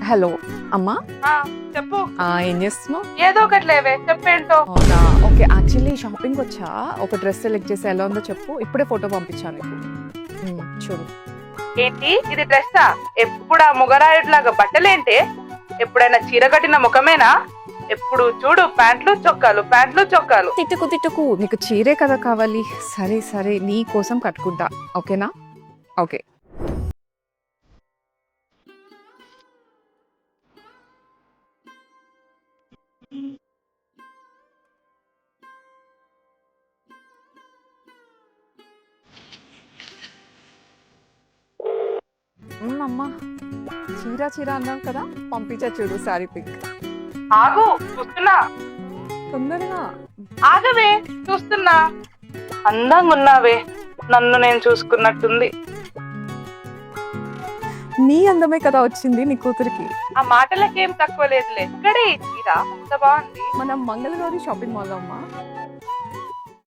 Hello అమ్మా. చెప్పు. ఏం చేస్తున్నావు? ఏదో ఒకటి లేవే, చెప్పేంటో. అవునా, ఓకే. యాక్చువల్లీ షాపింగ్ వచ్చా, ఒక డ్రెస్ సెలెక్ట్ చేసి ఎలా ఉందో చెప్పు. ఇప్పుడే ఫోటో పంపించాను నీకు. చూడు. ఏంటి ఇది డ్రెస్సా? ఎప్పుడు ఆ ముగరాయుడిలాగా బట్టలేంటి? ఎప్పుడైనా చీర కట్టిన ముఖమేనా? ఎప్పుడు చూడు ప్యాంట్లు చొక్కాలు, ప్యాంట్లు చొక్కాలు. తిట్టుకు తిట్టుకు, నీకు చీరే కదా కావాలి. సరే సరే, నీ కోసం కట్టుకుంటా, ఓకేనా? ఓకే. అమ్మా, చీర చీర అన్నాం కదా, పంపించా చూడు శారీ పిక్. ఆగు, చూస్తున్నా. తొందరగా ఆగవే, చూస్తున్నా. అందంగా ఉన్నావే, నన్ను నేను చూసుకున్నట్టుంది. నీ అందమే కదా వచ్చింది నీ కూతురికి. ఆ మాటలకేం తక్కువ లేదులే. ఇక్కడే ఈ చీర ఎంత బాగుంది. మనం మంగళగౌరి షాపింగ్ మాల్ అమ్మా.